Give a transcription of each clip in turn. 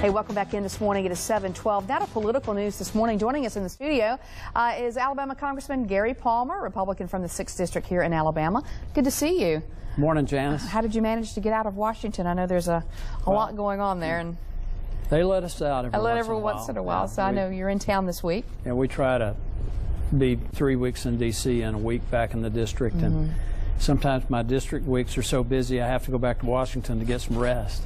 Hey, welcome back in this morning. It is 7:12. Now to political news this morning. Joining us in the studio is Alabama Congressman Gary Palmer, Republican from the 6th District here in Alabama. Good to see you. Morning, Janice. How did you manage to get out of Washington? I know there's a lot going on there. And they let us out every once in a while. So I know you're in town this week. And we try to be 3 weeks in D.C. and a week back in the district. And sometimes my district weeks are so busy I have to go back to Washington to get some rest.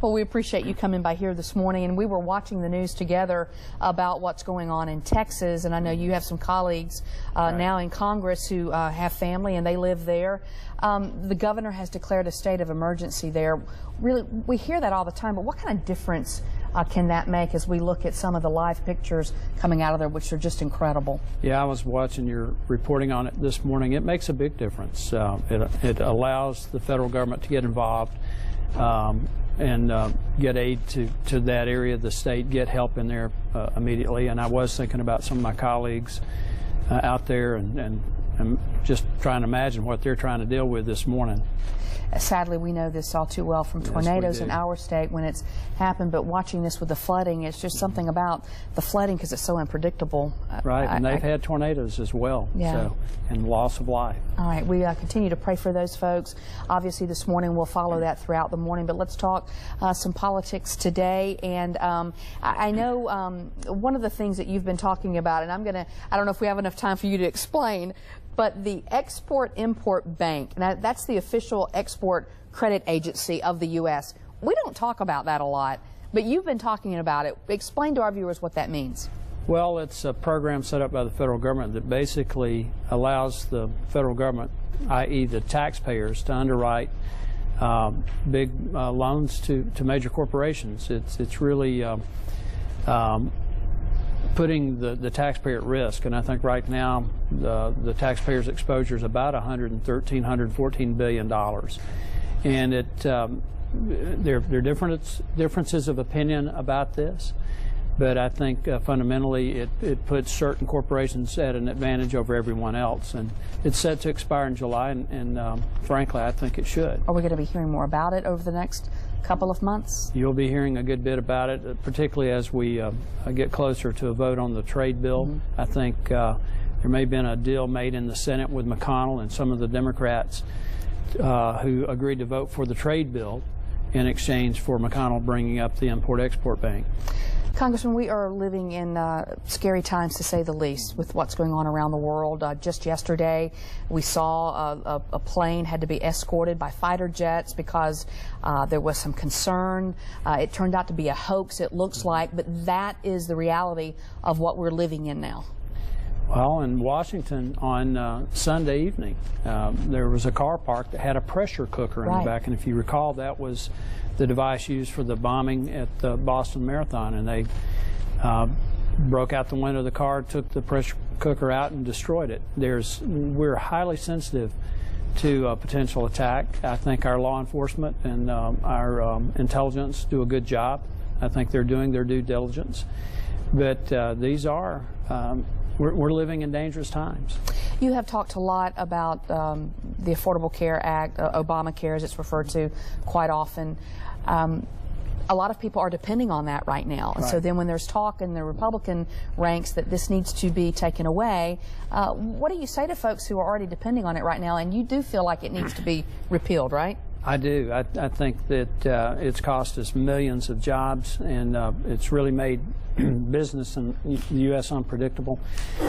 Well, we appreciate you coming by here this morning, and we were watching the news together about what's going on in Texas, and I know you have some colleagues now in Congress who have family and they live there. The governor has declared a state of emergency there. Really, we hear that all the time, but what kind of difference can that make as we look at some of the live pictures coming out of there, which are just incredible? Yeah, I was watching your reporting on it this morning. It makes a big difference. It allows the federal government to get involved and get aid to that area of the state, get help in there immediately. And I was thinking about some of my colleagues out there and just trying to imagine what they're trying to deal with this morning. Sadly, we know this all too well from tornadoes in our state when it's happened, but watching this with the flooding, it's just something about the flooding because it's so unpredictable. Right, and they've had tornadoes as well, and loss of life. All right, we continue to pray for those folks. Obviously, this morning we'll follow that throughout the morning, but let's talk some politics today. And I know one of the things that you've been talking about, and I don't know if we have enough time for you to explain, but the Export-Import Bank, now that's the official export credit agency of the U.S. We don't talk about that a lot, but you've been talking about it. Explain to our viewers what that means. Well, it's a program set up by the federal government that basically allows the federal government, i.e. the taxpayers, to underwrite big loans to major corporations. It's really putting the taxpayer at risk, and I think right now the taxpayer's exposure is about $114 billion, and there are differences of opinion about this, but I think fundamentally it puts certain corporations at an advantage over everyone else, and it's set to expire in July, and frankly I think it should. Are we going to be hearing more about it over the next couple of months? You'll be hearing a good bit about it, particularly as we get closer to a vote on the trade bill. I think there may have been a deal made in the Senate with McConnell and some of the Democrats who agreed to vote for the trade bill in exchange for McConnell bringing up the Import-Export Bank. Congressman, we are living in scary times, to say the least, with what's going on around the world. Just yesterday, we saw a plane had to be escorted by fighter jets because there was some concern. It turned out to be a hoax, it looks like, but that is the reality of what we're living in now. Well, in Washington on Sunday evening, there was a car parked that had a pressure cooker in the back, and if you recall, that was the device used for the bombing at the Boston Marathon, and they broke out the window of the car, took the pressure cooker out, and destroyed it. We're highly sensitive to a potential attack. I think our law enforcement and our intelligence do a good job. I think they're doing their due diligence, but these are we're living in dangerous times. You have talked a lot about the Affordable Care Act, Obamacare as it's referred to quite often. A lot of people are depending on that right now. And so then when there's talk in the Republican ranks that this needs to be taken away, what do you say to folks who are already depending on it right now? And you do feel like it needs to be repealed, right? I do. I think that it's cost us millions of jobs, and it's really made business in the U.S. unpredictable.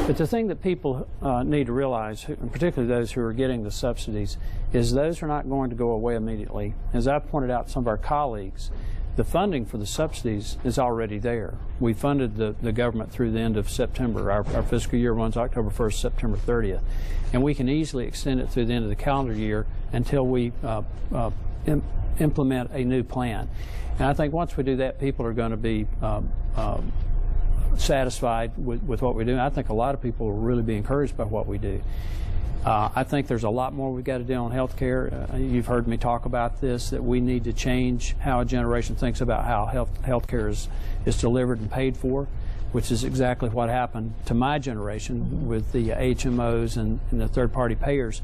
But the thing that people need to realize, and particularly those who are getting the subsidies, is those are not going to go away immediately. As I pointed out to some of our colleagues, the funding for the subsidies is already there. We funded the government through the end of September. Our fiscal year runs October 1st, September 30th. And we can easily extend it through the end of the calendar year until we implement a new plan. And I think once we do that, people are going to be satisfied with what we do. I think a lot of people will really be encouraged by what we do. I think there's a lot more we've got to do on health care. You've heard me talk about this, that we need to change how a generation thinks about how health care is delivered and paid for, which is exactly what happened to my generation with the HMOs and the third-party payers.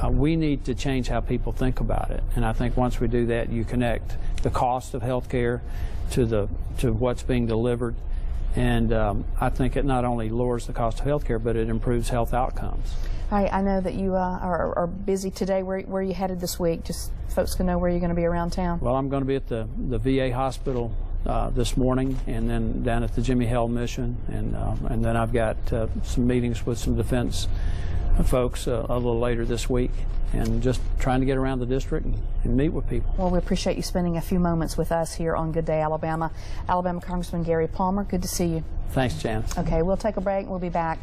we need to change how people think about it. And I think once we do that, you connect the cost of health care to what's being delivered. And I think it not only lowers the cost of health care, but it improves health outcomes. I know that you are busy today. Where are you headed this week? Just folks can know where you're going to be around town. Well, I'm going to be at the VA hospital this morning, and then down at the Jimmy Held Mission, and then I've got some meetings with some defense folks a little later this week, and just trying to get around the district and meet with people. Well, we appreciate you spending a few moments with us here on Good Day Alabama. Alabama Congressman Gary Palmer, good to see you. Thanks, Janice. Okay, we'll take a break and we'll be back.